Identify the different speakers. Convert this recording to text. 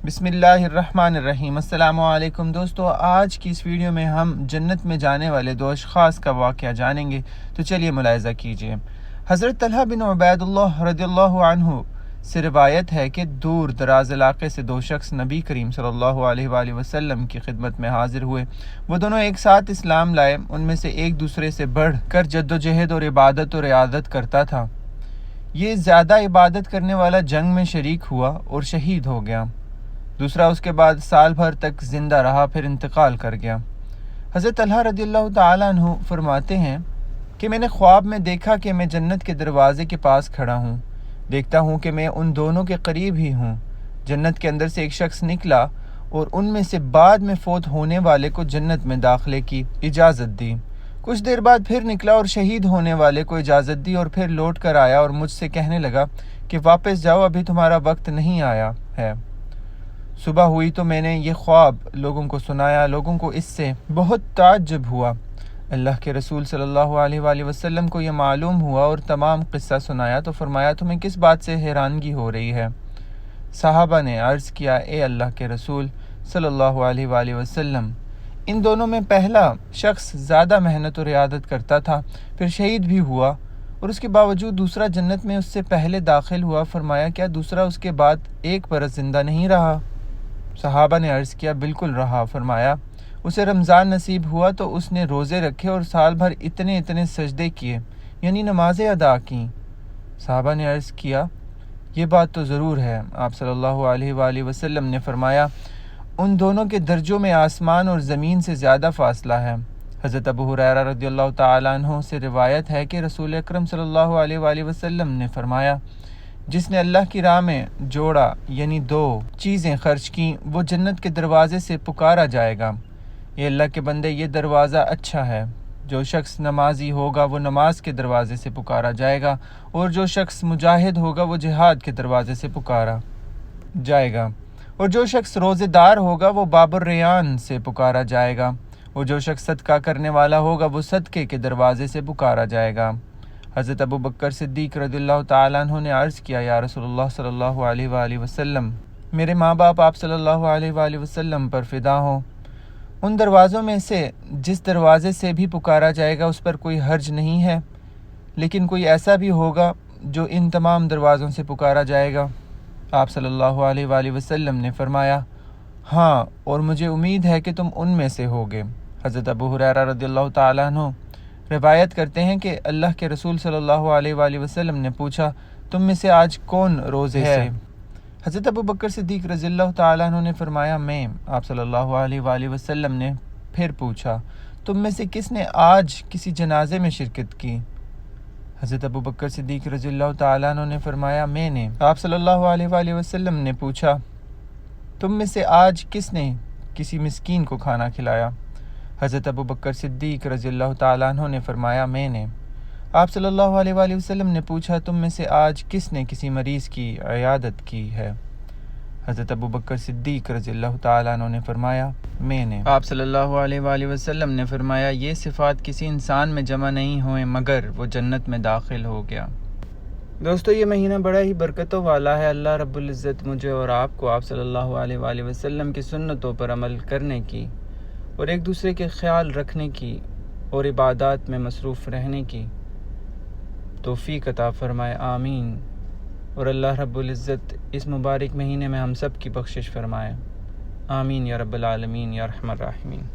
Speaker 1: بسم اللہ الرحمن الرحیم۔ السلام علیکم دوستو، آج کی اس ویڈیو میں ہم جنت میں جانے والے دو اشخاص کا واقعہ جانیں گے، تو چلیے ملاحظہ کیجیے۔ حضرت طلحہ بن عبید اللہ رضی اللہ عنہ سے روایت ہے کہ دور دراز علاقے سے دو شخص نبی کریم صلی اللہ علیہ وآلہ وسلم کی خدمت میں حاضر ہوئے۔ وہ دونوں ایک ساتھ اسلام لائے۔ ان میں سے ایک دوسرے سے بڑھ کر جد و جہد اور عبادت اور عیادت کرتا تھا۔ یہ زیادہ عبادت کرنے والا جنگ میں شریک ہوا اور شہید ہو گیا۔ دوسرا اس کے بعد سال بھر تک زندہ رہا، پھر انتقال کر گیا۔ حضرت طلحہ رضی اللہ تعالیٰ عنہ فرماتے ہیں کہ میں نے خواب میں دیکھا کہ میں جنت کے دروازے کے پاس کھڑا ہوں، دیکھتا ہوں کہ میں ان دونوں کے قریب ہی ہوں۔ جنت کے اندر سے ایک شخص نکلا اور ان میں سے بعد میں فوت ہونے والے کو جنت میں داخلے کی اجازت دی۔ کچھ دیر بعد پھر نکلا اور شہید ہونے والے کو اجازت دی، اور پھر لوٹ کر آیا اور مجھ سے کہنے لگا کہ واپس جاؤ، ابھی تمہارا وقت نہیں آیا ہے۔ صبح ہوئی تو میں نے یہ خواب لوگوں کو سنایا۔ لوگوں کو اس سے بہت تعجب ہوا۔ اللہ کے رسول صلی اللہ علیہ وآلہ وسلم کو یہ معلوم ہوا اور تمام قصہ سنایا تو فرمایا، تمہیں کس بات سے حیرانگی ہو رہی ہے؟ صحابہ نے عرض کیا، اے اللہ کے رسول صلی اللہ علیہ وآلہ وسلم، ان دونوں میں پہلا شخص زیادہ محنت اور عیادت کرتا تھا، پھر شہید بھی ہوا، اور اس کے باوجود دوسرا جنت میں اس سے پہلے داخل ہوا۔ فرمایا، کیا دوسرا اس کے بعد ایک برس زندہ نہیں رہا؟ صحابہ نے عرض کیا، بالکل رہا۔ فرمایا، اسے رمضان نصیب ہوا تو اس نے روزے رکھے اور سال بھر اتنے سجدے کیے، یعنی نمازیں ادا کیں۔ صحابہ نے عرض کیا، یہ بات تو ضرور ہے۔ آپ صلی اللہ علیہ وآلہ وسلم نے فرمایا، ان دونوں کے درجوں میں آسمان اور زمین سے زیادہ فاصلہ ہے۔ حضرت ابو ہریرہ رضی اللہ تعالیٰ عنہ سے روایت ہے کہ رسول اکرم صلی اللہ علیہ وآلہ وسلم نے فرمایا، جس نے اللہ کی راہ میں جوڑا، یعنی دو چیزیں خرچ کیں، وہ جنت کے دروازے سے پکارا جائے گا، اے اللہ کے بندے، یہ دروازہ اچھا ہے۔ جو شخص نمازی ہوگا وہ نماز کے دروازے سے پکارا جائے گا، اور جو شخص مجاہد ہوگا وہ جہاد کے دروازے سے پکارا جائے گا، اور جو شخص روزے دار ہوگا وہ باب الریان سے پکارا جائے گا، اور جو شخص صدقہ کرنے والا ہوگا وہ صدقے کے دروازے سے پکارا جائے گا۔ حضرت ابو بکر صدیق رضی اللہ تعالیٰ عنہ نے عرض کیا، یا رسول اللہ صلی اللہ علیہ وآلہ وسلم، میرے ماں باپ آپ صلی اللہ علیہ وآلہ وسلم پر فدا ہوں۔ ان دروازوں میں سے جس دروازے سے بھی پکارا جائے گا اس پر کوئی حرج نہیں ہے، لیکن کوئی ایسا بھی ہوگا جو ان تمام دروازوں سے پکارا جائے گا؟ آپ صلی اللہ علیہ وآلہ وسلم نے فرمایا، ہاں، اور مجھے امید ہے کہ تم ان میں سے ہوگے۔ حضرت ابو ہریرہ رضی اللہ تعالیٰ عنہ روایت کرتے ہیں کہ اللہ کے رسول صلی اللہ علیہ وآلہ وسلم نے پوچھا، تم میں سے آج کون روزے سے؟ حضرت ابو بکر صدیق رضی اللہ تعالیٰ عنہ نے فرمایا، میں۔ آپ صلی اللہ علیہ وآلہ وسلم نے پھر پوچھا، تم میں سے کس نے آج کسی جنازے میں شرکت کی؟ حضرت ابو بکر صدیق رضی اللہ تعالیٰ عنہ نے فرمایا، میں نے۔ آپ صلی اللہ علیہ وآلہ وسلم نے پوچھا، تم میں سے آج کس نے کسی مسکین کو کھانا کھلایا؟ حضرت ابو بکر صدیق رضی اللہ تعالیٰ عنہ نے فرمایا، میں نے۔ آپ صلی اللہ علیہ وآلہ وسلم نے پوچھا، تم میں سے آج کس نے کسی مریض کی عیادت کی ہے؟ حضرت ابو بکر صدیق رضی اللہ تعالیٰ عنہ نے فرمایا، میں نے۔ آپ صلی اللہ علیہ وآلہ وسلم نے فرمایا، یہ صفات کسی انسان میں جمع نہیں ہوئیں مگر وہ جنت میں داخل ہو گیا۔ دوستو، یہ مہینہ بڑا ہی برکتوں والا ہے۔ اللہ رب العزت مجھے اور آپ کو آپ صلی اللہ علیہ وآلہ وسلم کی سنتوں پر عمل کرنے کی اور ایک دوسرے کے خیال رکھنے کی اور عبادات میں مصروف رہنے کی توفیق عطا فرمائے، آمین۔ اور اللہ رب العزت اس مبارک مہینے میں ہم سب کی بخشش فرمائے، آمین یا رب العالمین یا ارحم الراحمین۔